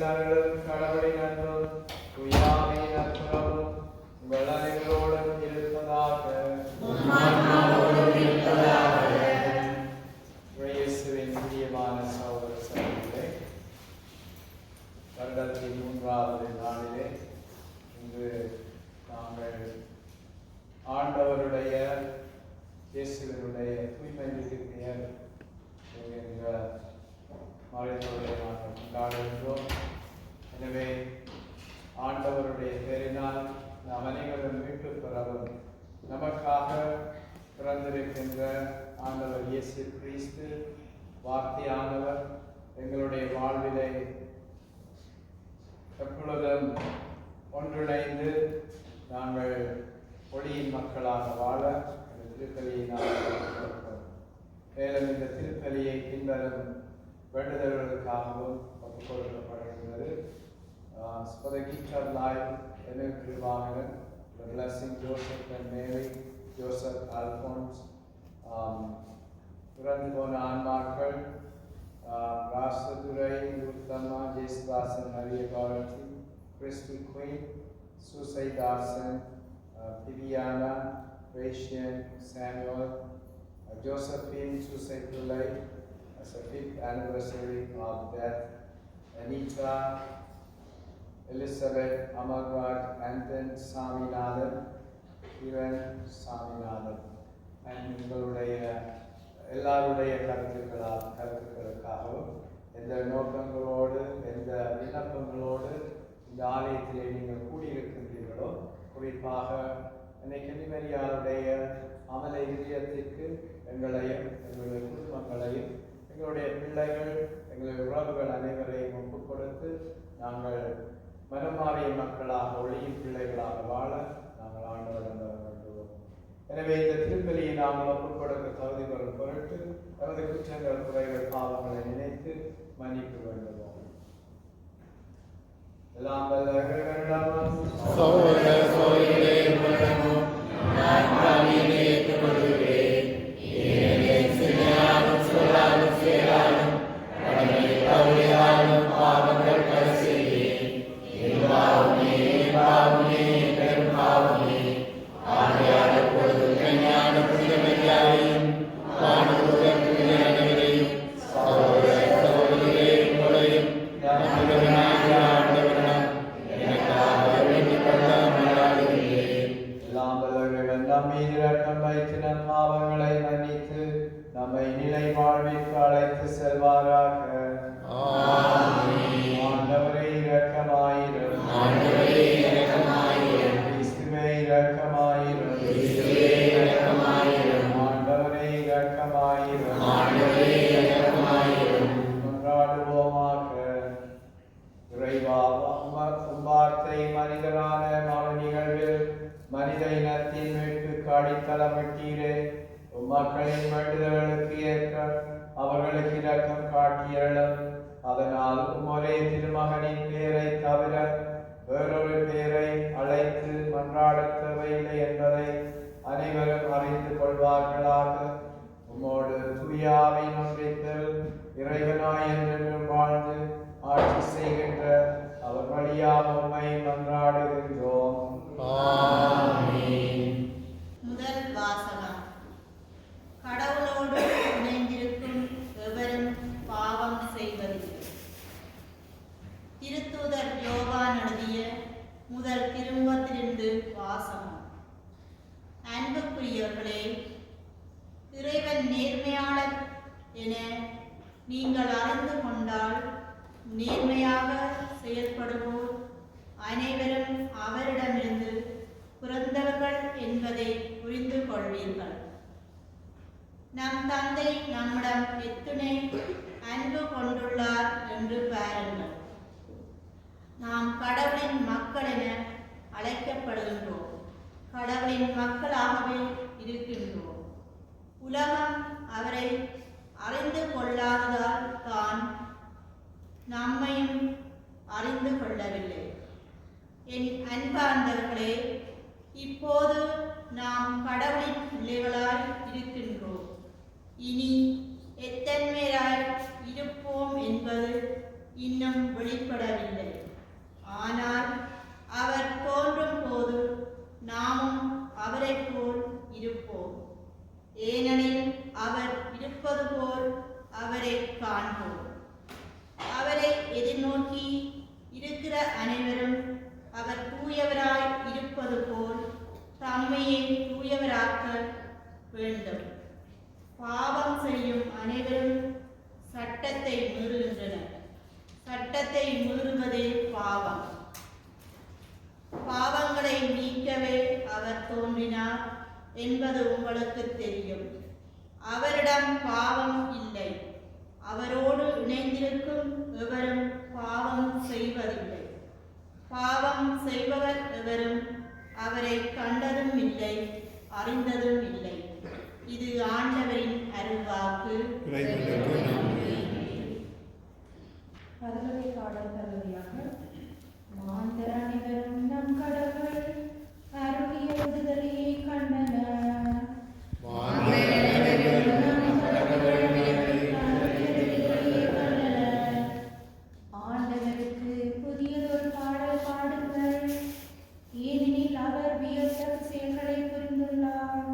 இறைவனர்களும் கடவுளின் அன்பும் தூயாவின் அன்புறவும் உங்கள் அனைவரோடும் இருப்பதாக. இயேசுவின் பிரியமான சகோதர சகோதரிகளே, வருடத்தின் 3வது நாளிலே இன்று நாங்கள் ஆண்டவருடைய இயேசுவினுடைய தூய்மை மிகு பெயர் என்கின்ற மறைநூலை நாங்கள் கொண்டாடுகின்றோம். எனவே ஆண்டவருடைய பெயரினால் நாம் அனைவரும் மீட்பு பெறவும் நமக்காக பிறந்திருக்கின்ற ஆண்டவர் இயேசு கிறிஸ்து வார்த்தையானவர் எங்களுடைய வாழ்விலை எப்பொழுதும் ஒன்றிணைந்து நாங்கள் ஒளியின் மக்களாக வாழ இந்த திருப்பலியை நாங்கள் மேலும் இந்த திருப்பலியை பின்வரும் வேண்டுதல்களுக்காகவும் ஒப்புக் கொடுக்கப்படுகின்றது. For the gift of life, Enoch Rivanagan, the blessing Joseph and Mary, Joseph Alphonse, பிறந்து போன ஆன்மாக்கள் ராசதுரை, உத்தமா, ஜெயசுதாசன், மரிய காலத்தி, கிறிஸ்டி குயின், சூசை தாசன், பிவியானா, ரேஷியன், Samuel, Josephine Susai Pillai, as a 5th anniversary of death, Anita, Elizabeth, Amarraj, Anton, Saminathan, Kiran, Saminathan, and உங்களுடைய எல்லாருடைய கருத்துக்களுக்காகவும் எந்த நோக்கங்களோடு எந்த விண்ணப்பங்களோடு இந்த ஆலயத்திலே நீங்கள் கூடியிருக்கின்றீர்களோ, குறிப்பாக என்னை கன்னிமரியாருடைய அமல இதயத்திற்கு எங்களையும் எங்களுடைய குடும்பங்களையும் எங்களுடைய பிள்ளைகள் எங்களுடைய உறவுகள் அனைவரையும் ஒப்புக் கொடுத்து நாங்கள் மனமாறிய மக்களாக ஒளியின் பிள்ளைகளாக வாழ நாங்கள் ஆண்டவரிடம் வேண்டுவோம். எனவே இந்த திருப்பலியை நாங்கள் ஒப்புக் கொடுக்க தகுதி பெறும் பொருட்டு நமது குற்றங்கள் குறைகள் பாவங்களை நினைத்து மன்னிப்பு வேண்டுவோம். எல்லாம் வல்ல இறைவனிடம் மக்களின் வேண்டுதல்களுக்கு ஏற்க அவர்களுக்கு இரக்கம் காட்டியருளும். அதனால் ஒரே திருமகனின் பெயரை தவிர வேறொரு பெயரை அழைத்து மன்றாடத் தேவையில்லை என்பதை அனைவரும் அறிந்து கொள்வார்களாக. உம்மோடு தூயாவின் ஒன்றிப்பில் இறைவனாய் என்றென்றும் வாழ்ந்து ஆட்சி செய்கின்ற அவர் வழியாக உம்மை மன்றாடுகின்றோம். முதல் வாசகம். கடவுளோடு இணைந்திருக்கும் எவரும் பாவம் செய்வதில்லை. திருத்தூதர் யோவான் எழுதிய முதல் திருமுகத்திலிருந்து வாசகம். அன்புக்குரியவர்களே, இறைவன் நேர்மையாளர் என நீங்கள் அறிந்து கொண்டால் நேர்மையாக செயல்படுவோர் அனைவரும் அவரிடமிருந்து பிறந்தவர்கள் என்பதை புரிந்து கொள்வீர்கள். நம் தந்தை நம்மிடம் எத்துணை அன்பு கொண்டுள்ளார் என்று பாருங்கள். நாம் கடவுளின் மக்கள் என அழைக்கப்படுகின்றோம். கடவுளின் மக்களாகவே இருக்கின்றோம். உலகம் அவரை அறிந்து கொள்ளாததால் தான் நம்மையும் அறிந்து கொள்ளவில்லை. என் அன்பார்ந்தவர்களே, இப்போது நாம் கடவுளின் பிள்ளைகளாய் இருக்கின்றோம். இனி எத்தன்மையாய் இருப்போம் என்பது இன்னும் வெளிப்படவில்லை. ஆனால் அவர் தோன்றும் போது நாமும் அவரைப் போல் இருப்போம். ஏனெனில் அவர் இருப்பது போல் அவரை காண்போம். அவரை எதிர்நோக்கி இருக்கிற அனைவரும் அவர் தூயவராய் இருப்பது போல் தம்மையே தூயவராக்க வேண்டும். பாவம் செய்யும் அனைவரும் சட்டத்தை மீறுகின்றனர். சட்டத்தை மீறுவதே பாவம். பாவங்களை நீக்கவே அவர் தோன்றினார் என்பது உங்களுக்கு தெரியும். அவரிடம் பாவம் இல்லை. அவரோடு இணைந்திருக்கும் எவரும் பாவம் செய்வதில்லை. பாவம் செய்பவர் எவரும் அவரை கண்டதும் இல்லை, அறிந்ததும் இல்லை. இது ஆண்டவரின் அருள்வாக்கு. பதவி பாடல் பதவியாக மாந்தர் அனைவரும் நம் கடவுள் அருளிய விடுதலையை கண்டனர். ஆண்டவருக்கு புதியதொரு பாடல் பாடுங்கள், ஏனெனில் அவர் வியத்தகு செயல்களை புரிந்துள்ளார்.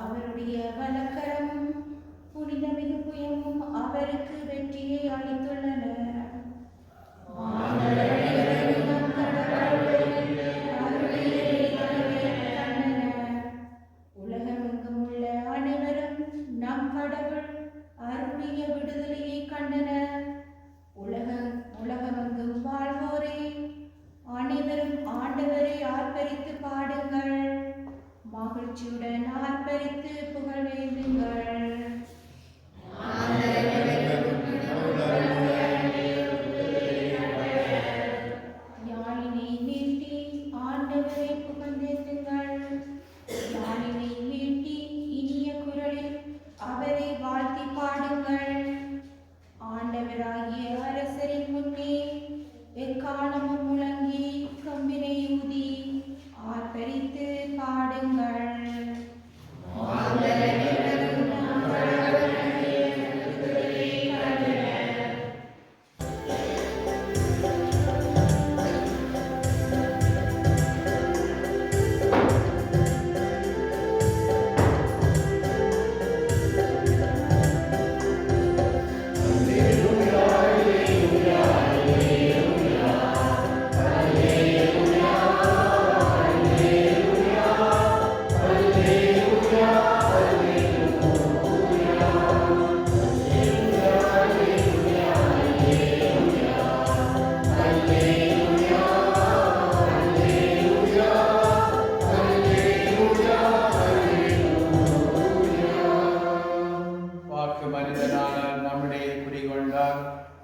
அவருடைய வலக்கரமும் புனிதமிகு புயமும் அவருக்கு வெற்றியை அளித்துள்ளன. உலகமெங்கும் உள்ள அனைவரும் நம் கடவுள் அருளிய விடுதலையை கண்டனர். உலகமெங்கும் வாழ்வோரே அனைவரும் ஆண்டவரை ஆர்ப்பரித்து பாடுங்கள், மகிழ்ச்சியுடன் ஆர்ப்பரித்து புகழ்வேந்துங்கள். யாழினை மீட்டி ஆண்டவரை புகழ்ந்தேத்துங்கள். யாழினை மீட்டி இனிய குரலில் அவரை வாழ்த்தி பாடுங்கள். ஆண்டவராகிய அரசரின் முன்னே எக்காலமும் முழங்கி கம்பினை ஊதி ஆர்ப்பரித்து பாடுங்கள்.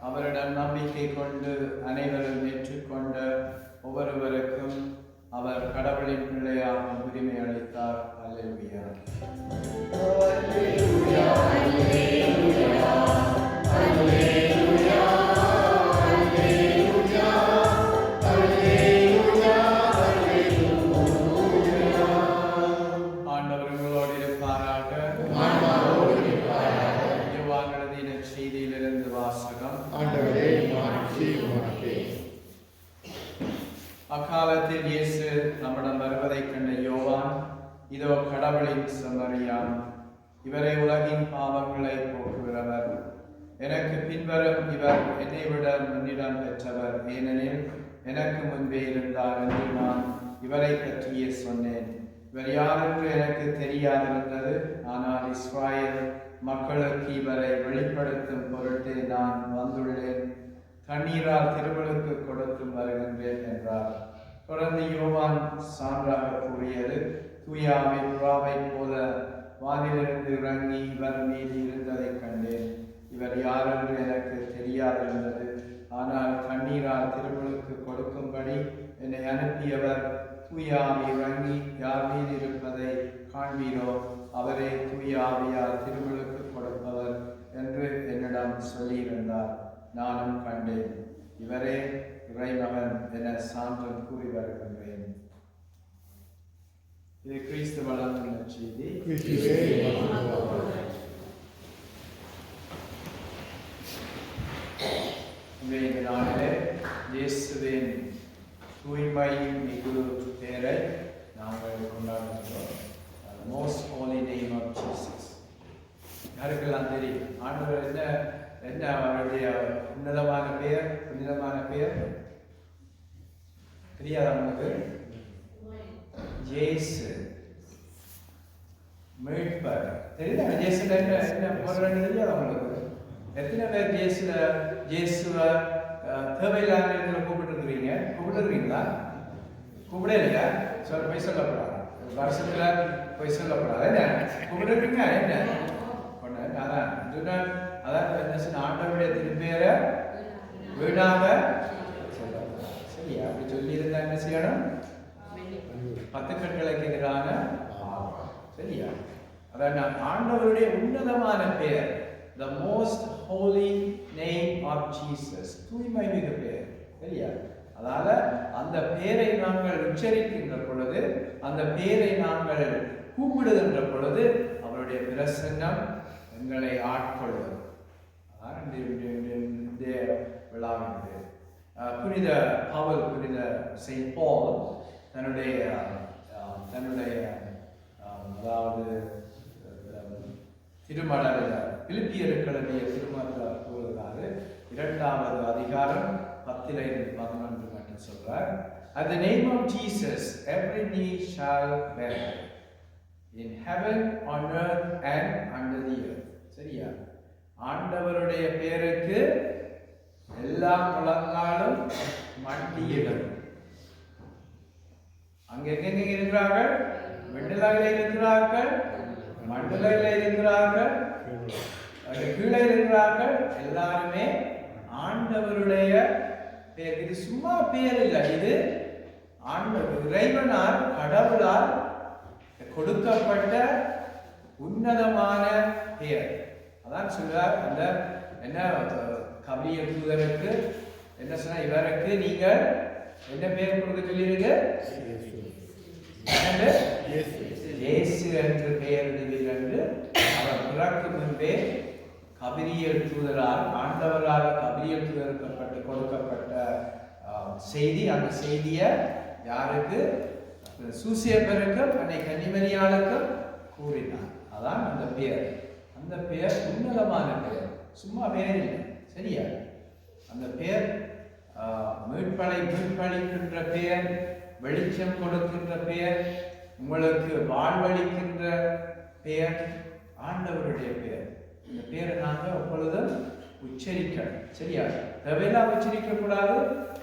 அவரிடம் நம்பிக்கை கொண்டு அனைவரும் ஏற்றுக்கொண்ட ஒவ்வொருவருக்கும் அவர் கடவுளின் பிள்ளையாக உரிமை அளித்தார். அல்லேலூயா. அல்லேலூயா. அல்லேலூயா. அல்லேலூயா. அல்லேலூயா. அல்லேலூயா. அல்லேலூயா. ஆண்டவர் உங்களோடு இருப்பாராக. யோவான் எழுதின செய்தியிலிருந்து வாசகம். ஆண்டவரே மாட்சி உமக்கே. அக்காலத்தில் இயேசு நம்மிடம் வருவதைக் கண்ட யோவான், இதோ கடவுளின் செம்மறியான், இவரை உலகின் பாவங்களை போக்குகிறவர். எனக்கு பின்வரும் இவர் என்னை விட முன்னிடம் பெற்றவர், ஏனெனில் எனக்கு முன்பே இருந்தார் என்று நான் இவரை பற்றியே சொன்னேன். இவர் யார் என்று எனக்கு தெரியாதிருந்தது, ஆனால் இஸ்ராயேல் மக்களுக்கு இவரை வெளிப்படுத்தும் பொருட்டே நான் வந்துள்ளேன். தண்ணீரால் திருமலுக்கு கொடுத்து வருகின்றேன் என்றார். தொடர்ந்து யோவான் சான்றாக கூறியது, தூய ஆவி புறாவைப் போல வானிலிருந்து இறங்கி இவர் மீது இருந்ததைக் கண்டேன். இவர் யார் என்று எனக்கு தெரியாதிருந்தது, ஆனால் தண்ணீரால் திருமலுக்கு கொடுக்கும்படி என்னை அனுப்பியவர் தூய ஆவி இறங்கி யார் மீது இருப்பதை காண்பீரோ, அவரே தூய ஆவியால் திருமலுக்கு கொடுப்பவர் என்று என்னிடம் சொல்லியிருந்தார். நானும் கண்டேன். இவரே இறைமகன் என சான்றம் கூறி வருகின்றேன். இது கிறிஸ்து வழங்கின செய்தி. இந்த நாளிலே இயேசுவின் தூய்மை மிகு பெயரை நாங்கள் கொண்டாடுகிறோம். Most holy name of Jesus. யாருக்கெல்லாம் தெரியும் ஆண்டவர் என்ன அவருடைய உன்னதமான பெயர், புனிதமான பெயர் தெரியாத உங்களுக்கு? இயேசு மீட்பர். தெரியுதா இயேசுல என்ன பொருள் தெரியாது உங்களுக்கு? எத்தனை பேர் இயேசுவை தேவையில்லாத இடத்துல கூப்பிட்டுருக்கீங்களா? கூப்பிடலையா? போய் சொல்லக்கூடாது, வருஷத்துல போய் சொல்லக்கூடாது. என்ன கூப்பிட்டுருக்கீங்க? என்ன ஒண்ணு அதான் என்ன சொன்ன, ஆண்டவருடைய திருப்பேரை வீணாக சொல்லக்கூடாது. சரியா? அப்படி சொல்லி இருந்தா என்ன செய்யணும்? 10 கட்டளைக்கு எதிரான. சரியா? அதான் ஆண்டவருடைய உன்னதமான பெயர், the most holy name of Jesus, தூய்மை மிகு பெயர். சரியா? அதனால அந்த பெயரை நாங்கள் உச்சரிக்கின்ற பொழுது, அந்த பெயரை நாங்கள் கூப்பிடுகின்ற பொழுது அவருடைய பிரசன்னம் எங்களை ஆட்கொள்வது. அதான் இந்த விழாவினது. புனித பவுல், புனித செயின்ட் பால் தன்னுடைய அதாவது திருமடல் பிலிப்பியருக்கு எழுதிய திருமடல் கூறுகிறாரு. 2வது அதிகாரம் 10-11 மட்டும் சொல்றார். At the name of Jesus every knee shall bow in heaven, on earth and under the earth. சரியா? ஆண்டவருடைய பெயருக்கு எல்லா முழங்காலும் மண்டியிடும். அங்க எங்க இருக்கிறார்கள்? வெண்ணிலையில இருக்கிறார்கள், மண்டலையில இருக்கிறார்கள், கீழே இருக்கிறார்கள். எல்லாருமே ஆண்டவருடைய பெயர். இது சும்மா பெயர் இல்லை, இது ஆண்டவர் இறைவனால் கடவுளால் கொடுக்கப்பட்ட உன்னதமான பெயர். அதான் சொல்றார். அந்த என்ன கபிய தூதருக்கு என்ன சொன்னா, இவருக்கு நீங்கள் என்ன பெயர் கொடுக்க சொல்லியிருக்கு? இயேசு என்று பெயரிடுவீர் என்று அவர் பிறக்கு முன்பே கபிரியல் தூதரால், ஆண்டவரால் கபிரியல் தூதருக்கு கொடுக்கப்பட்ட செய்தி. அந்த செய்தியை யாருக்கு? சூசியப்பருக்கும் அன்னை கன்னிமரியாளுக்கும் கூறினார். அதான் அந்த பெயர். அந்த பெயர் உன்னதமான பெயர், சும்மா பெயர் இல்லை. சரியா? அந்த பெயர் மீட்பளிக்கின்ற பெயர், வெளிச்சம் கொடுக்கின்ற பெயர், உங்களுக்கு வாழ்வளிக்கின்ற பெயர், ஆண்டவருடைய பெயர். இந்த பெயரை நாங்கள் எப்பொழுதும் உச்சரிக்கணும். சரியா? தேவையெல்லாம் உச்சரிக்க கூடாது.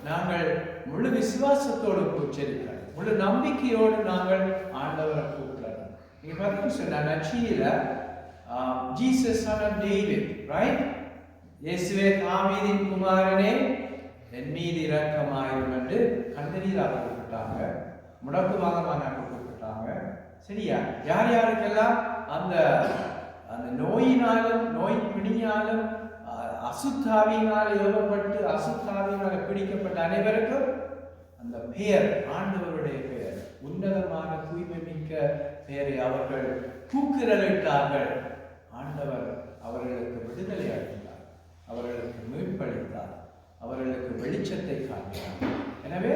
நாங்கள் முழு விசுவாசத்தோடு உச்சரிக்கணும், முழு நம்பிக்கையோடு நாங்கள் ஆண்டவரை கூப்பிடணும். நீங்க பார்த்தீங்கன்னு சொன்னா நச்சியில Jesus son of David, right? இயேசுவே தாவீதின் குமாரனே என் மீது இரக்கமாயிரும் என்று கண்ணீராக கூப்பிட்டாங்க, முடக்குவாதமான கூப்பிட்டாங்க. சரியா? யார் யாருக்கெல்லாம் அந்த அந்த நோயினாலும், நோய் பிணியாலும், அசுத்தாவியினால் ஏவப்பட்டு அசுத்தாவியினால் பிடிக்கப்பட்ட அனைவருக்கும் அந்த பெயர், ஆண்டவருடைய பெயர், உன்னதமான தூய்மை மிக்க பெயரை அவர்கள் கூக்குரலிட்டார்கள். ஆண்டவர் அவர்களுக்கு விடுதலை அளித்தார், அவர்களுக்கு மீட்பளித்தார், அவர்களுக்கு வெளிச்சத்தை காட்டினார். எனவே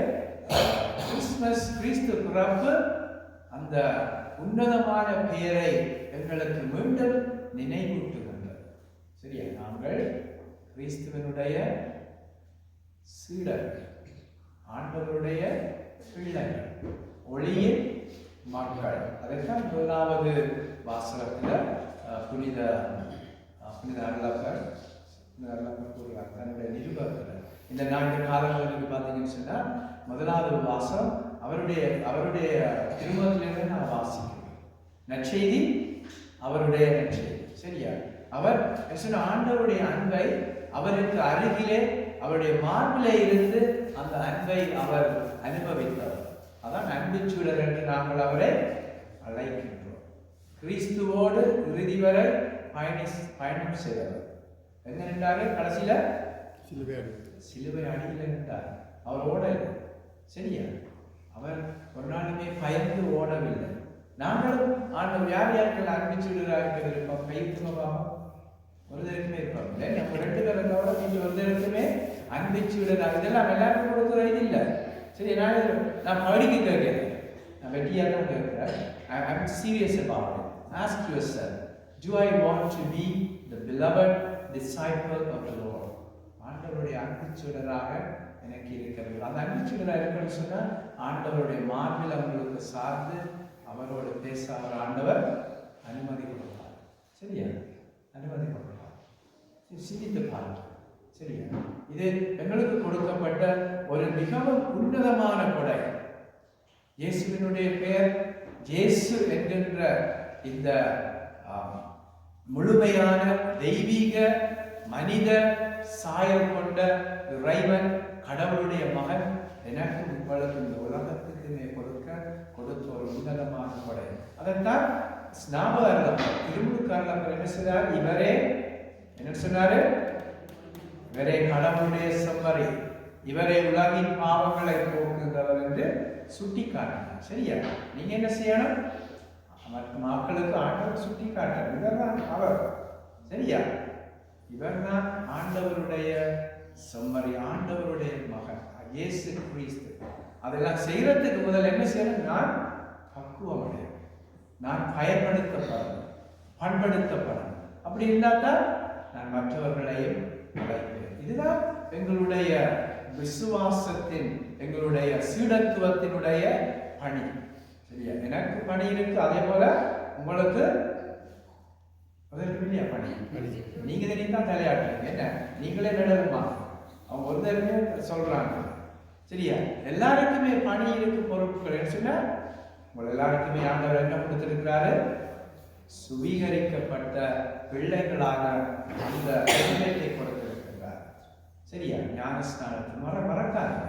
கிறிஸ்துமஸ், கிறிஸ்து பிறப்பு அந்த உன்னதமான பெயரை எங்களுக்கு மீண்டும் நினைவூட்டுகின்றது. சரியா? நாங்கள் கிறிஸ்துவனுடைய சீடர்கள், ஆண்டவருடைய பிள்ளைகள், ஒளியின் மக்கள். அதைத்தான் 1வது வாசகத்தில் புனித அருளப்பர் கூறுகிறார் தன்னுடைய நிருபத்தில். இந்த 4 காலங்களுக்கு பார்த்தீங்கன்னு சொன்னால் 1வது வாசம் அவருடைய திருமணத்திலிருந்து நான் வாசிக்கிறேன். நற்செய்தி அவருடைய நற்செய்தி. சரியா? அவர் சொன்ன ஆண்டவருடைய அன்பை அவருக்கு அருகிலே அவருடைய மார்பிலே இருந்து அந்த அன்பை அவர் அனுபவித்தவர். அதான் அன்புச்சூழல் என்று நாங்கள் அவரை அழைக்கின்றோம். கிறிஸ்துவோடு இறுதி வரை பயணம் செய்தவர். எங்க நின்றாரு? கடைசியில சிலுவை அடியில் நின்றார். அவர் ஓடவில்லை. சரியா? அவர் ஒரு நாளுமே பயந்து ஓடவில்லை. நாங்களும் ஆண்டவர் யார் யாருக்கு அனுப்பிச்சுடுறாங்க இருப்போம், கைத்துமா ஒரு தரக்குமே இருப்போம் இல்லை. நம்ம 2 பேரை தவிர நீங்கள் ஒரு தரக்குமே அன்பிச்சுடராக இதெல்லாம் எல்லாருக்கும் கொடுக்குற இது இல்லை. சரி, நான் படிக்க கேட்கிறேன், நான் வெட்டியாக தான் கேட்கிறேன். I'm serious about it. Ask yourself, do I want to be the beloved disciple of the Lord? ஆண்டவருடைய அன்பிச்சுடராக எனக்கு இருக்கிறது. அந்த அன்பிச்சுடராக இருக்குன்னு சொன்னால் ஆண்டவருடைய மார்பில் அவங்களுக்கு சார்ந்து அவரோட பேச அவர் ஆண்டவர் அனுமதி கொடுப்பார். சரியா? அனுமதி கொடுப்பார். சிந்தித்து பாருங்க. சரியா? இது எங்களுக்கு கொடுக்கப்பட்ட ஒரு மிகவும் உன்னதமான கொடை. இயேசுவினுடைய பெயர் இயேசு என்கின்ற இந்த முழுமையான தெய்வீக மனித சாயல் கொண்ட இறைவன் கடவுளுடைய மகன் எனக்கு உங்களுக்கு இந்த உலகத்துக்குமே கொடுத்த ஒரு உன்னதமான கொடை. அதைத்தான் ஸ்நாபகர்கள் திருமுழுக்காரர்கள் என்ன சொன்னார்? என்ன சொன்னாரு? இவரே கடவுளுடைய செம்மறி, இவரே உலகின் பாவங்களை போக்குகிறவர் என்று சுட்டி காட்டினார். சரியா? நீங்க என்ன செய்யணும்? மக்களுக்கு ஆண்டவர் சுட்டி காட்டார், இவர்தான் அவர். சரியா? இவர்தான் ஆண்டவருடைய செம்மறி, ஆண்டவருடைய மகன் இயேசு கிறிஸ்து. அதெல்லாம் செய்யறதுக்கு முதல்ல என்ன செய்யணும்? நான் பக்குவம் அடையணும், நான் பயன்படுத்தப்படணும், பண்படுத்தப்படணும். அப்படி இருந்தால்தான் நான் மற்றவர்களையும் அழைப்பேன். இதுதான் எங்களுடைய விசுவாசத்தின், எங்களுடைய சீடத்துவத்தினுடைய பணி. சரியா? எனக்கு பணி இருக்கு, அதே போல உங்களுக்கு இல்லையா பணி? நீங்க தான் தலையாட்டுறீங்க. என்ன நீங்களே நடருமா? அவங்க ஒருத்தருமே சொல்றாங்க. சரியா? எல்லாருக்குமே பணி இருக்கு, பொறுப்புகள் சொன்னா உங்களை எல்லாருக்குமே ஆண்டவர் என்ன கொடுத்திருக்கிறாரு? சுவீகரிக்கப்பட்ட பிள்ளைகளாக அந்த உரிமையை கொடுத்திருக்கிறார். சரியா? ஞானஸ்நானத்தை மறக்காதுங்க.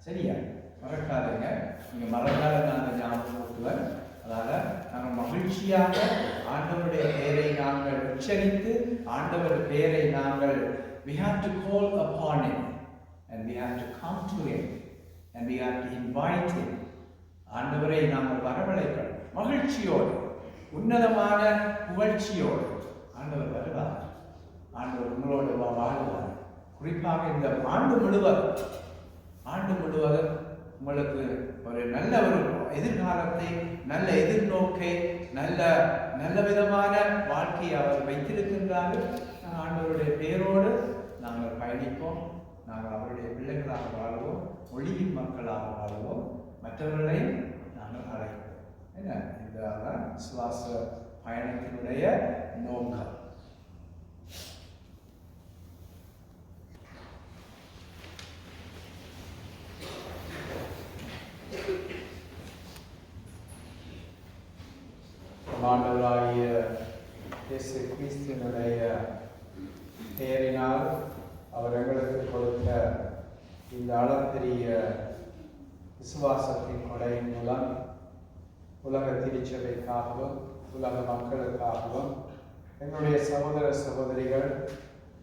சரியா? மறக்காதுங்க. நீங்க மறக்காத நான் ஞாபகம் ஊட்டுவேன். அதனால நாங்கள் மகிழ்ச்சியாக ஆண்டவருடைய பெயரை நாங்கள் உச்சரித்து ஆண்டவர் பெயரை நாங்கள் we have to call upon him and we have to come to him and we have to invite him. ஆண்டவரை நாங்கள் வரவழைக்கிறோம் மகிழ்ச்சியோடு, உன்னதமான புகழ்ச்சியோடு. ஆண்டவர் வருவார், ஆண்டவர் உங்களோடு வாழ்வார். குறிப்பாக இந்த ஆண்டு முழுவதும் உங்களுக்கு ஒரு நல்ல ஒரு எதிர்காலத்தை, நல்ல எதிர்நோக்கை, நல்ல விதமான வாழ்க்கையை அவர் வைத்திருக்கின்றார்கள். ஆண்டவருடைய பெயரோடு நாங்கள் பயணிப்போம். நாங்கள் அவருடைய பிள்ளைகளாக வாழ்வோம், ஒளியின் மக்களாக வாழ்வோம், மற்றவர்களையும் நாங்கள் அழைப்போம். என்ன இதுதான் விசுவாச பயணத்தினுடைய நோக்கம். ஆண்டவராகிய இயேசு கிறிஸ்துவினுடைய பெயரினால் அவர் எங்களுக்கு கொடுத்த இந்த அளப்பெரிய விசுவாசத்தின் கொடையின் மூலம் உலக திருச்சபைக்காகவும் உலக மக்களுக்காகவும் எங்களுடைய சகோதர சகோதரிகள்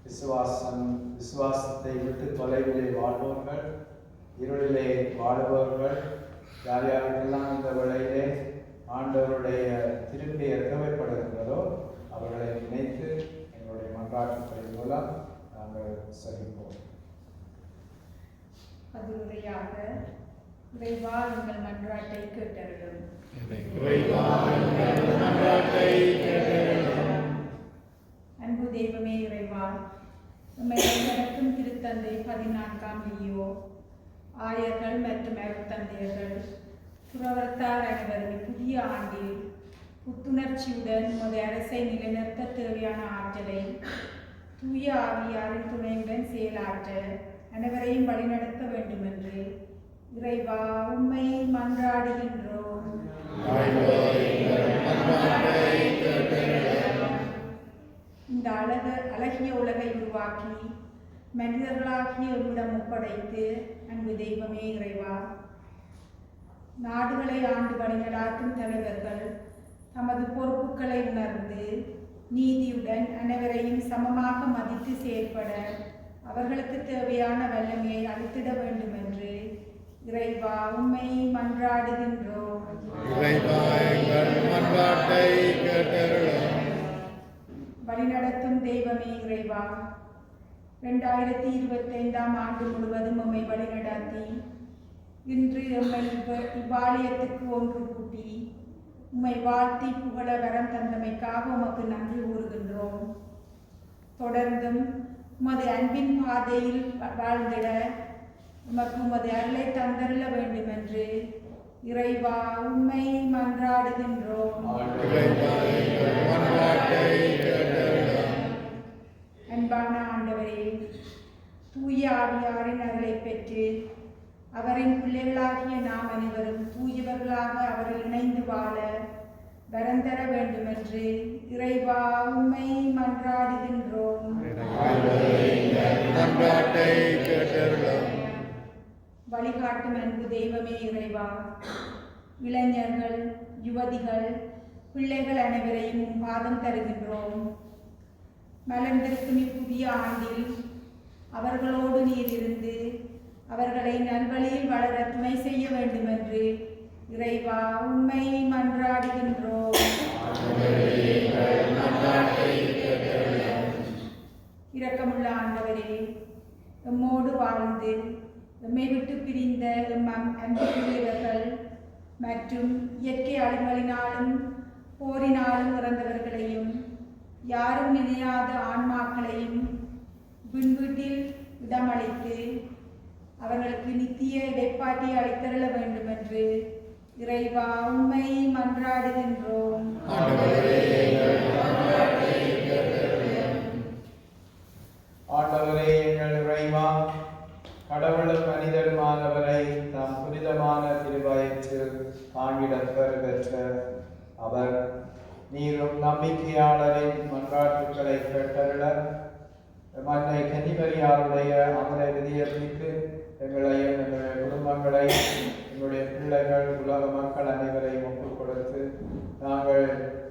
விசுவாசத்தை விட்டு தொலைவிலே வாழ்பவர்கள், இருளிலே வாழுபவர்கள், யார் யாருக்கெல்லாம் இந்த வேளையிலே ஆண்டவருடைய திருப்பெயர் தேவைப்படுகின்றதோ அவர்களை நினைத்து எங்களுடைய மன்றாட்டுகளின் மூலம் நாங்கள் சகிப்போம். அதுவரையாக இறைவா உங்கள் மன்றாட்டை கேட்டருளும். அன்பு தெய்வமே இறைவா, நம்மை நடக்கும் திருத்தந்தை 14ஆம் லியோ, ஆயர்கள் மற்றும் அருட்தந்தையர்கள், புறவர்த்தார் அனைவரும் புதிய ஆண்டில் புத்துணர்ச்சியுடன் உமது அரசை நிலைநிறுத்த தேவையான ஆற்றலை தூய ஆவியாரின் துணையுடன் செயலாற்ற அனைவரையும் வழிநடத்த வேண்டும் என்று இறைவா உம்மை மன்றாடுகின்றோம். இந்த அழகிய உலகை உருவாக்கி மனிதர்களாகிய உம்மிடம் ஒப்படைத்து அன்பு தெய்வமே இறைவா, நாடுகளை ஆண்டு வழிநடாத்தும் தலைவர்கள் தமது பொறுப்புகளை உணர்ந்து நீதியுடன் அனைவரையும் சமமாக மதித்து செயற்பட அவர்களுக்கு தேவையான வல்லமையை அளித்திட வேண்டும் என்று இறைவா உம்மை மன்றாடுகின்றோம். வழிநடத்தும் தெய்வமே இறைவா, 2025 ஆண்டு முழுவதும் உம்மை வழிநடாத்தி இன்று எம்மை இவ்வாலயத்துக்கு ஒன்று கூட்டி உம்மை வாழ்த்தி புகழ வரம் தந்தமைக்காக உமக்கு நன்றி கூறுகின்றோம். தொடர்ந்தும் உமது அன்பின் பாதையில் வாழ்ந்திட உமக்கு உமது அருளை தந்தருள வேண்டும் என்று இறைவா உம்மை மன்றாடுகின்றோம். அன்பான ஆண்டவரே, தூய ஆவியாரின் அருளை பெற்று அவரின் பிள்ளைகளாகிய நாம் அனைவரும் தூயவர்களாக அவரில் இணைந்து வாழ வரந்தர வேண்டும் என்று இறைவா உம்மை மன்றாடுகின்றோம். வழிகாட்டும் அன்பு தெய்வமே இறைவா, இளைஞர்கள், யுவதிகள், பிள்ளைகள் அனைவரையும் உம் பாதம் தருகின்றோம். மலர்ந்திருக்கும் இப்புதிய ஆண்டில் அவர்களோடு நீர் இருந்து அவர்களை நல்வழியில் வளர துணை செய்ய வேண்டும் என்று இறைவா உம்மை மன்றாடுகின்றோம். இரக்கமுள்ள ஆண்டவரே, எம்மோடு வாழ்ந்து எம்மை விட்டு பிரிந்த எம் அன்புக்குரியவர்கள் மற்றும் இயற்கை அழிவுகளினாலும் போரினாலும் இறந்தவர்களையும் யாரும் நினையாத ஆன்மாக்களையும் விண்வீட்டில் இடமளித்து அவர்களுக்கு நித்திய இடைப்பாட்டி அளித்தருள வேண்டும் என்று இறைவா உம்மை மன்றாடுகின்றோம். ஆண்டவரே எங்கள் இறைவா, கடவுளும் மனிதருமானவரை தாம் புனிதமான திருவயிற்றில் தாங்கிடப் பெற்ற அவர் நீரும் நம்பிக்கையாளரின் மன்றாட்டுக்களை கேட்டருள மன்னை கன்னிமரியாருடைய அமர விதியத்திற்கு எங்களையும் எங்களுடைய குடும்பங்களையும் எங்களுடைய பிள்ளைகள் உலக மக்கள் அனைவரையும் ஒப்புக் கொடுத்து நாங்கள்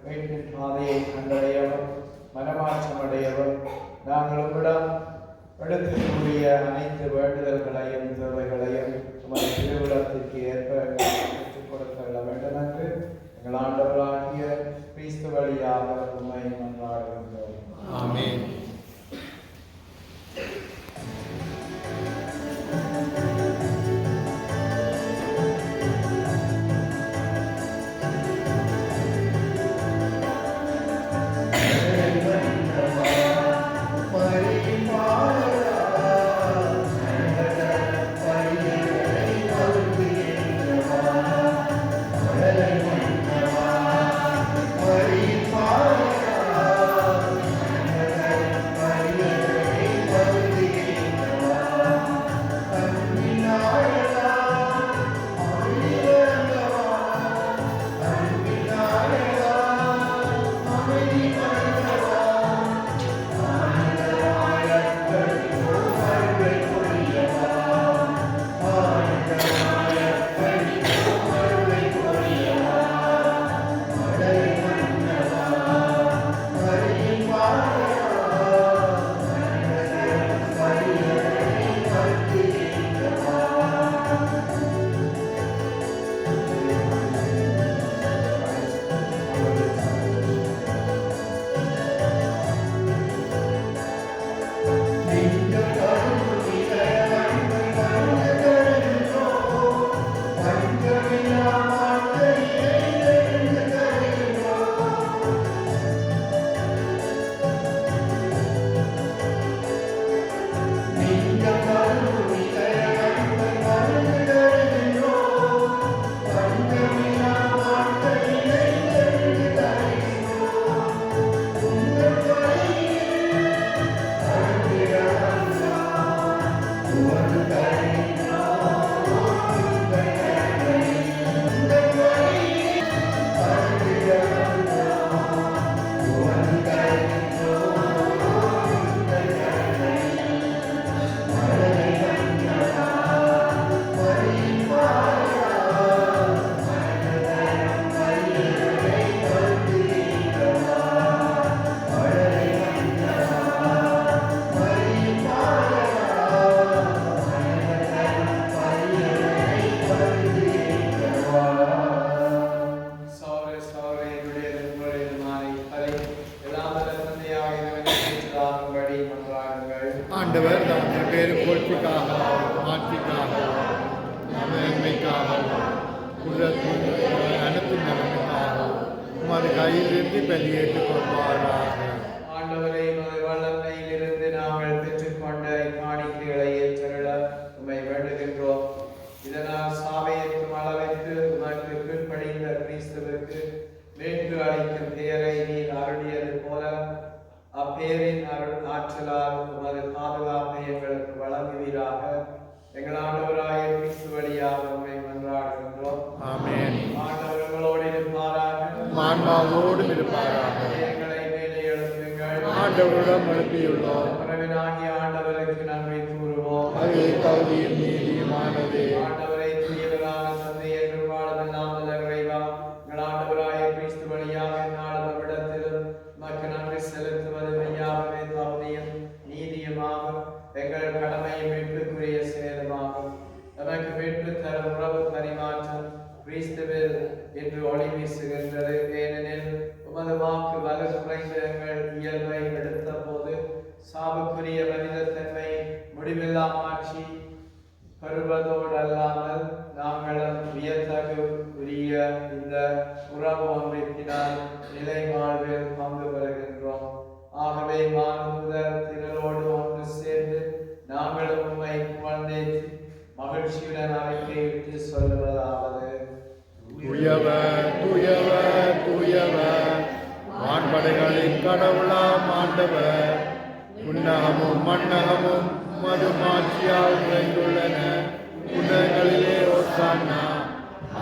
வீட்டின் பாதையை கண்டடையவும் மனமாற்றமடையவும் நாங்கள் உங்களிடம் எடுத்துக்கூடிய அனைத்து வேண்டுதல்களையும் தேவைகளையும் உமது திருவிழத்திற்கு ஏற்ப பெற்றுக் கொடுக்க வேண்டும் என்று எங்கள் ஆண்டவராகிய கிறிஸ்து வழியாக உம்மை மன்றாடுகின்றோம். ஆமென். கையிலிருந்து பலியேற்றுக் கொள்வாராக. ஆண்டவரே, உமது வல்லமையிலிருந்து நாங்கள் பெற்றுக்கொண்ட காணிக்கைகளை ஏற்றருள உம்மை வேண்டுகின்றோம். இதனால் சாவையற்றும் அளவிற்கு உமக்கு கீழ்ப்படிந்த கிறிஸ்துவுக்கு மீட்பு அளிக்கும் பெயரை நீர் அருளியது போல அப்பெயரின் அருள் ஆற்றலால் உமது பாதுகாப்பை எங்களுக்கு வழங்குவீராக. எங்கள் ஆண்டவராய கிறிஸ்து வழியாக உம்மை மன்றாடுகின்றோம். ஆமென். ஆண்டவர் உங்களோடு இருப்பாராக. ஆன்மாவோடும் இருப்பாராக. எங்களை மேலே எழுப்புங்கள். ஆண்டவரிடம் எழுப்பியுள்ளோம். உறவினாகிய ஆண்டவருக்கு நன்றி கூறுவோம். அது தகுதியும் நீதியுமானதே. ஆண்டவரை தூயவரான தந்தை என்றும் வாழவெல்லாம் வல்ல இறைவா, எங்கள் ஆண்டவராய கிறிஸ்து வழியாக நாளும் அவ்விடத்திலும் உமக்கு நன்றி செலுத்துவது மெய்யாகவே தகுதியும் நீதியுமாகும். எங்கள் கடமையும் மீட்புக்குரிய செயலுமாகும். நமக்கு மீட்பு தரும் உறவு பரிமாற்றம் கிறிஸ்துவில் இன்று ஒளி வீசுகின்றது. ஏனெனில் உமது வாக்கு வலு குறைந்த எங்கள் இயல்பை எடுத்த போது சாவுக்குரிய மனிதத்தன்மை முடிவில்லா மாற்றி பெறுவதோடு அல்லாமல் நாங்களும் வியத்தகு உரிய இந்த உறவு ஒன்றினால் நிலை வாழ்வில் பங்கு பெறுகின்றோம். ஆகவே மானுதர் திரளோடு ஒன்று சேர்ந்து நாங்களும் உம்மை புகழ்ந்தேத்தி மகிழ்ச்சியுடன் அறிக்கையிட்டு சொல்லுவதாவது: தூயவர் தூயவர் தூயவர், வான்படைகளின் கடவுளாம் ஆண்டவர். உன்னகமும் மன்னகமும் மது மாட்சியால் நிறைந்துள்ளன. உன்னதங்களிலே ஓசானா.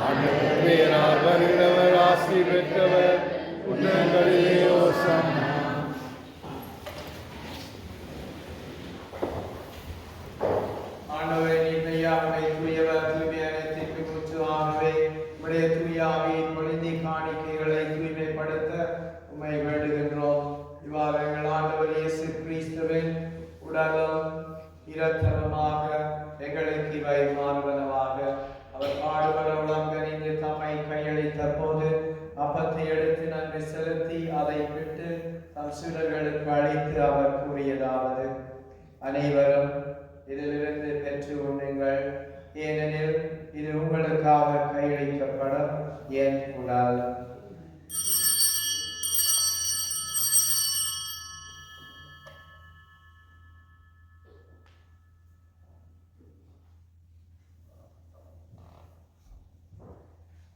ஆண்டவர் பேரால் வருகிறவர் ஆசி பெற்றவர். உன்னதங்களிலே ஓசானா. ஆண்டவரே, நீர் மெய்யாகவே தூயவர், தூய்மை அனைத்திற்கு முற்றுமாகவே உம்முடைய தூய ஆவியின் பொழிந்தி காணிக்கைகளை தூய்மைப்படுத்த உம்மை வேண்டுகின்றோம். இவ்வாறு எங்கள் ஆண்டவர் இயேசு கிறிஸ்துவின் உடலும் இரத்தமுமாக எங்களுக்கு இவை மாறுவனவாக. அவர் பாடுபட உலகறிந்து தம்மை கையளித்த போது அப்பத்தை எடுத்து நன்றி செலுத்தி அதை விட்டு தம் சீடர்களுக்கு அளித்து அவர் கூறியதாவது: அனைவரும் இதிலிருந்து பெற்று உண்ணுங்கள், ஏனெனில் இது உங்களுக்காக கையளிக்கப்படும் என் உடல்.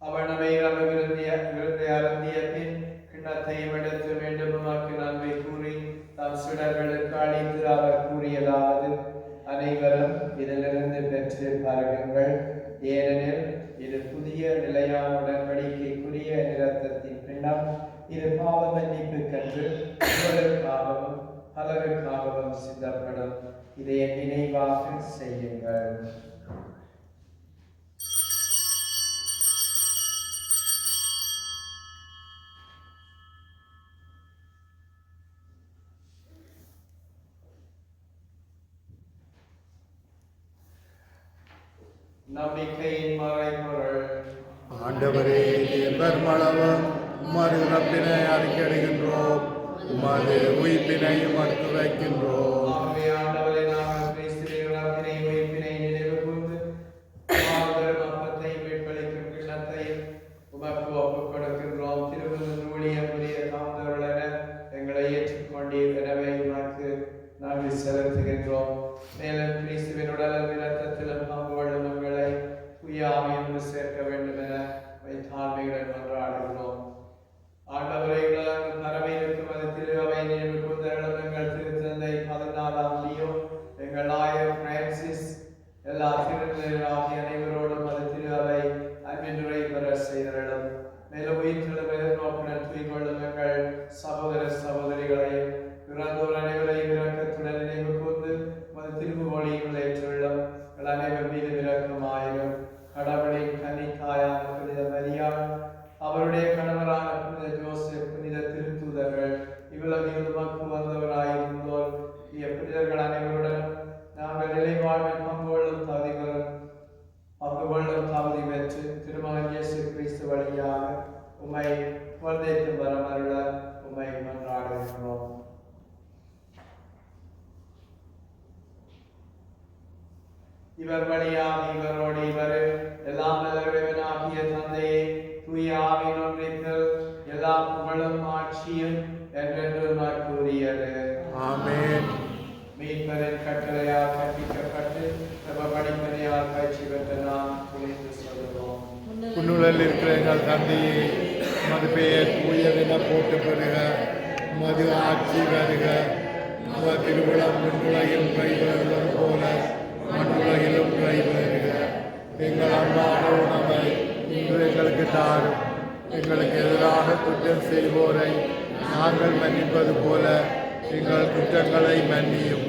அவனவை விருந்தை அருந்திய பின் கிண்ணத்தையும் எடுத்து மீண்டும் உமக்கு நன்றி கூறி தம் சீடர்களுக்கு அளித்து அவர் கூறியதாவது: அனைவரும் இதிலிருந்து பெற்று பருகுங்கள், ஏனெனில் இது புதிய நிலையான உடன்படிக்கைக்குரிய இரத்தத்தின் பின்னம். இது பாவ மன்னிப்புக்கென்று உங்களுக்காகவும் பலருக்காகவும் சிந்தப்படும். இதை நினைவாக செய்யுங்கள். நம்பிக்கையின் மறைபொருள். ஆண்டவரே, பெருமளவும் உமது இறப்பினை அறிக்கையிடுகின்றோம், உமது உயிர்ப்பினையும் அடுத்து வைக்கின்றோம். ஆகவே ஆண்டவரே, நாங்கள் கிறிஸ்துவின் இறப்பினை உயிர்ப்பினை நினைவு கூர்ந்து அப்பத்தை மீட்பளிக்கும் கிண்ணத்தையும் உமக்கு ஒப்புக் கொடுக்கின்றோம். திருவிருந்து ஊழியமுடைய தாழ்ந்தவர்களென எங்களை ஏற்றுக்கொண்டீர். எனவே உமக்கு நன்றி செலுத்துகின்றோம். மேலும் கிறிஸ்துவின் உடலும் இரத்தத்திலும் பங்கு கொள்ளும் எங்களை தூய ஆவியோடு சேர்க்க வேண்டும் என தாழ்மையுடன் மன்றாடுகிறோம். ஆண்டவரை உலகம் பரவியிருக்கும் அது திரு அவை நினைவு கூர்ந்தருளும். எங்கள் திருத்தந்தை 14ஆம் லியோ, எங்கள் ஆயர் பிரான்சிஸ், எல்லா திருநிலைகள் ஆகிய அனைவரோடும் அது திரு அவை அன்பின்றுரை பெற செய்தருளும். மேலும் உயிர்த்தெழும் எதிர்நோக்குடன் தூய்கொள்ளும் எங்கள் சகோதர சகோதரிகளையும் இறந்தோர் அனைவரையும் இரக்கத்துடன் நினைவு கூர்ந்து மது திருமுகொழியும் ஏற்றுள்ளோம். அனைவர் மீது இரக்கமாயிரும். கடவுளின் கன்னித்தாயான புனித மரியாள், அவருடைய கணவரான புனித ஜோசப், புனித திருத்தூதர்கள், இவ்வுலகில் உமக்கு வந்தவராயிருந்தோர் புனிதர்கள் அனைவருடன் நாங்கள் நிலை வாழ்வில் பங்கு கொள்ளும் தகுதி பெற்று திருமகன் இயேசு கிறிஸ்து வழியாக உம்மை குழந்தைக்கு வரமருள உம்மை மன்றாடுகின்றோம். இவர் வழியாக இவரோடு இவர் எல்லாம் நல்ல இறைவனாகிய தந்தையை தூய ஆவியின் ஒன்றித்தல் எல்லா புகழும் கட்டளையால் கற்பிக்கப்பட்டு படிப்பனையால் பயிற்சி பெற்ற நாம் துணிந்து சொல்லுவோம். உன்னுடல் இருக்கிற எங்கள் தந்தையே, உமது பெயர் தூயதென போட்டு பெறுக, உமது ஆட்சி வருக, உமது திருவிழம் விண்ணுலகில் கைவருவது போல மண்ணுலகிலும் கைவருக. எங்கள் அன்றாட உணவை இன்று எங்களுக்கு தாரும். எங்களுக்கு எதிராக குற்றம் செய்வோரை நாங்கள் மன்னிப்பது போல எங்கள் குற்றங்களை மன்னியும்.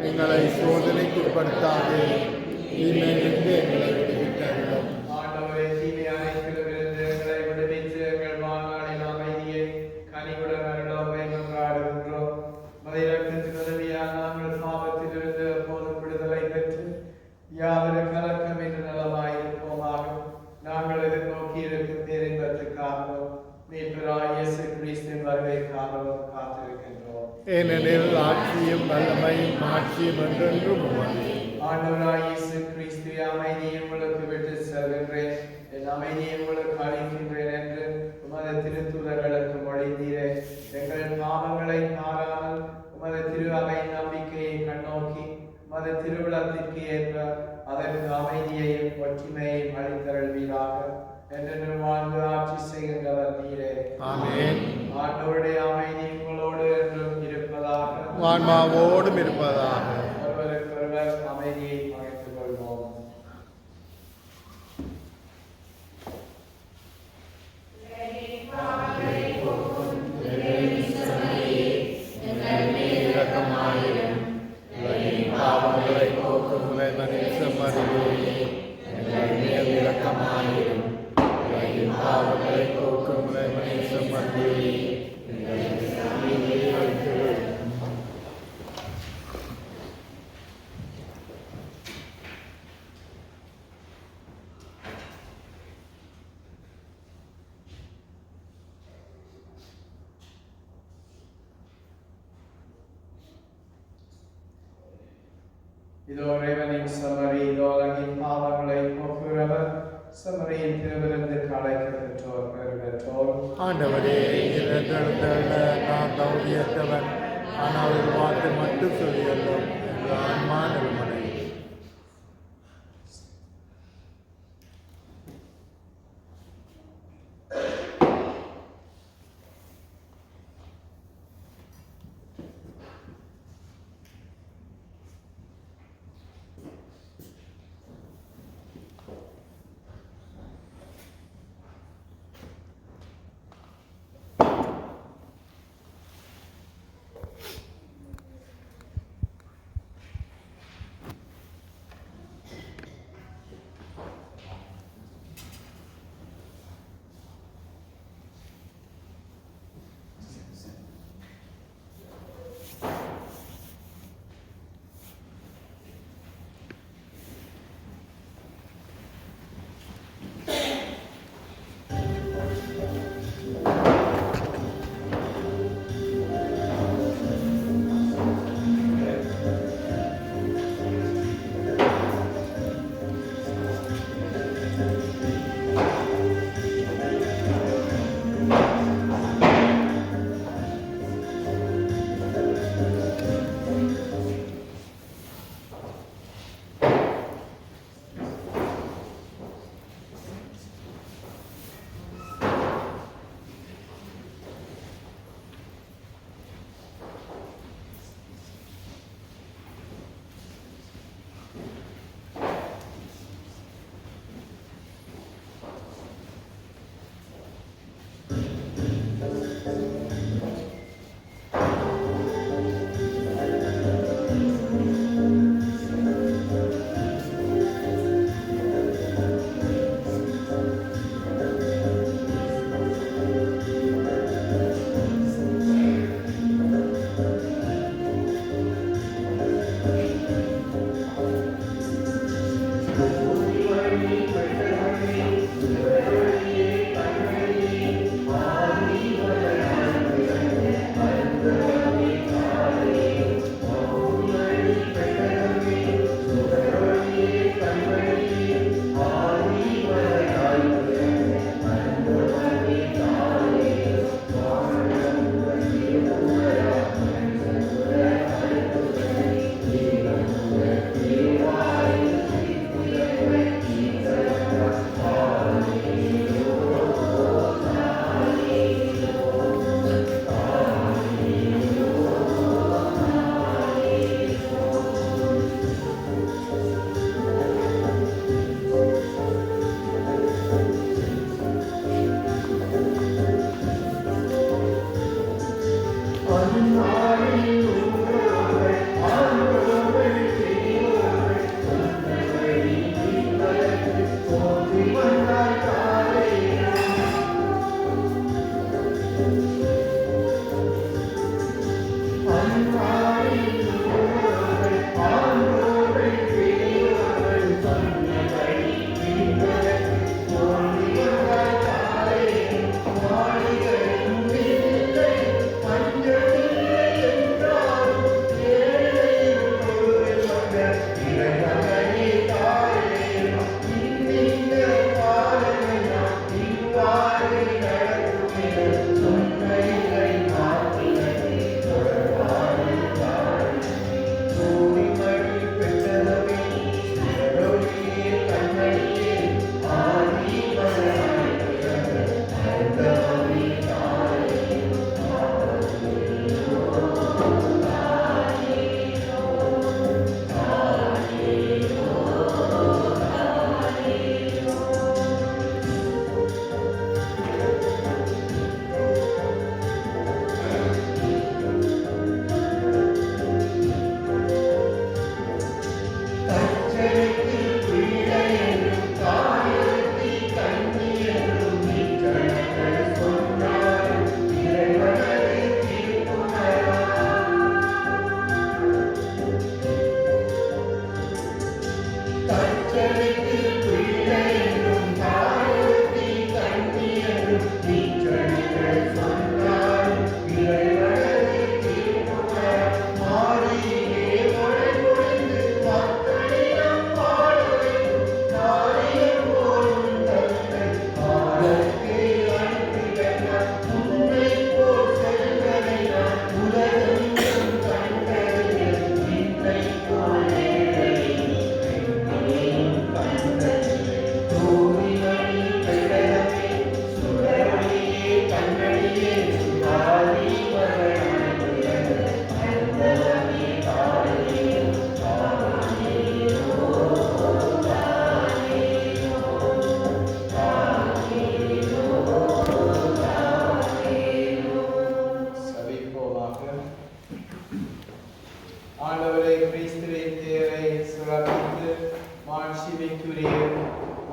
எங்களை சோதனைக்குட்படுத்தாதே, தீமையிலிருந்து எங்களை விடுவித்தருளும். ஆண்டவரே, தீமை அனைத்திலுமிருந்து எங்களை விடுவித்து எங்கள் வாழ்நாளின் அமைதியை கனிவுடன் அருளோமை மன்றாடுகின்றோம். மதிரத்தின் உதவியால் நாங்கள் பாவத்திலிருந்து எப்போதும் விடுதலை பெற்று யாதொரு கலக்கமின்றி நலமாயிருப்போமாக. நாங்கள் எதிர்நோக்கி இருக்கும் பேரின்பத்துக்காகவும் மீட்பராகிய இயேசு கிறிஸ்துவின் வருகைக்காகவும் காத்திருக்கின்றோம். ஏனெனில் ஆட்சியும் வல்லமையும் மாட்சியும் என்றென்றும் உமது. ஆண்டவராகிய இயேசு கிறிஸ்துவே, அமைதியை உங்களுக்கு விட்டு செல்கின்றேன், என் அமைதியை உங்களுக்கு அளிக்கின்றேன் என்று உமது திருத்துதர்களுக்கு மொழிந்தீரே. எங்கள் பாவங்களை பாராமல் உமது திரு அவை நம்பிக்கையை கண்ணோக்கி உமது திருவிழத்திற்கு ஏற்ப அதற்கு அமைதியையும் ஒற்றுமையையும் அளித்தருள்வீராக. என்று வாழ்ந்து ஆட்சி செய்கின்றவர் நீரே. ஆமென். ஆண்டவருடைய அமைதி உங்களோடு என்றும் இருப்பதாக. ஆன்மாவோடும் இருப்பதாக. ஒருவருக்கொருவர் அமைதியை பகிர்ந்து கொள்வோம். இரக்கமாயிரும். உலகின் பாவங்களை போக்கும் இறைவனின் செம்மறியே, எங்கள் மேல் இரக்கமாயிரும். உலகின் பாவங்களை போக்கும் இறைவனின் செம்மறியே, எங்கள் மீது இரக்கமாயிரும். இதோ இறைவனின் செம்மறி, இதோ உலகின் பாவங்களை போக்குகிறவர். செம்மறியின் திருவிருந்து அழைக்க பெற்றோர் பெயர் பெற்றோர். ஆண்டவரே, நான் தகுதியற்றவன், ஆனால் ஒரு வார்த்தை மட்டும் சொல்லியுள்ளோம் என்று ஆன்மா நிறுவனை.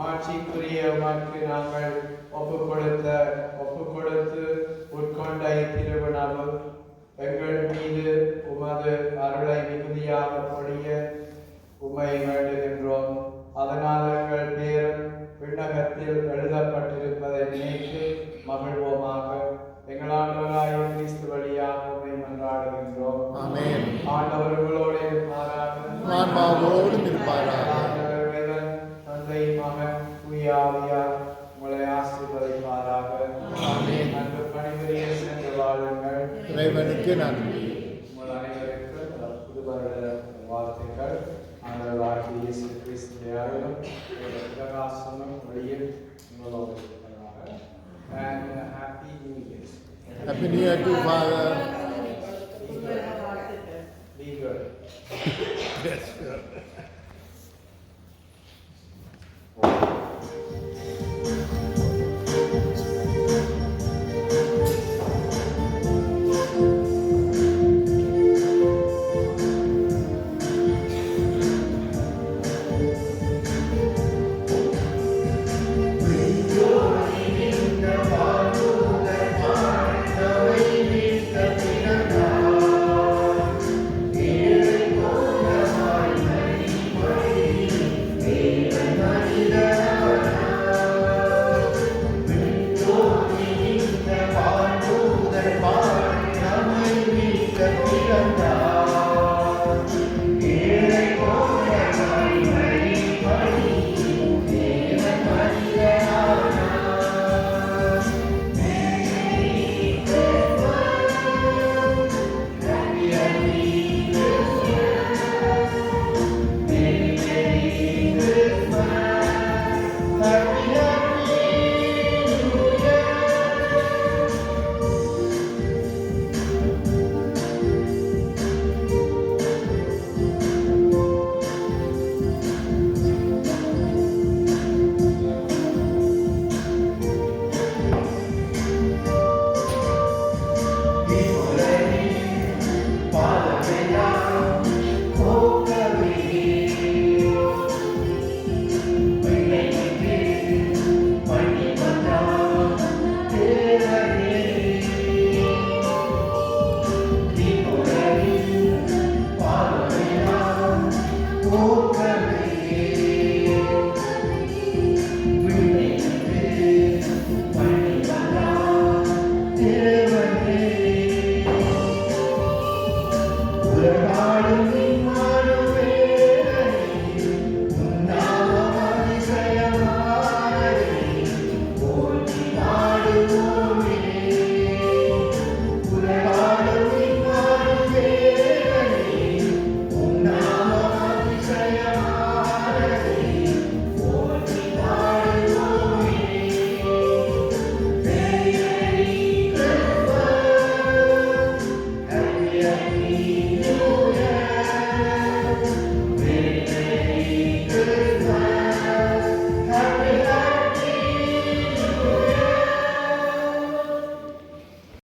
மாட்சிக்குரிய உமக்கு நாங்கள் ஒப்புக்கொடுத்து உட்கொண்ட இத்திருவிழாவு எங்கள் மீது உமது அருளை மிகுதியாக பொழிய உம்மை வேண்டுகின்றோம். அதனால் எங்கள் பேர் விண்ணகத்தில் எழுதப்பட்டிருப்பதை நினைத்து மகிழ்வோமாக. எங்கள் ஆண்டவராகிய கிறிஸ்து வழியாக உம்மை மன்றாடுகின்றோம். ஆமென். ஆண்டவர் உங்களோடு இருப்பாராக. ஆன்மாவோடு இருப்பாராக. ஆண்டவர் இறைவன், தந்தை, மகன், தூய ஆவியார் உங்களை ஆசீர்வதிப்பாராக. ஆமென். அன்று பணிபுரிய சென்று வாழுங்கள். இறைவனுக்கு நன்றி. உங்கள் அனைவருக்கும் புது வருட வாழ்த்துக்கள். ஆண்டவராகிய இயேசு கிறிஸ்துவின் அருளும் பிரகாசமும் வழியில் உங்களோடு இருப்பதாக. And happy New Year. Happy New Year to Father.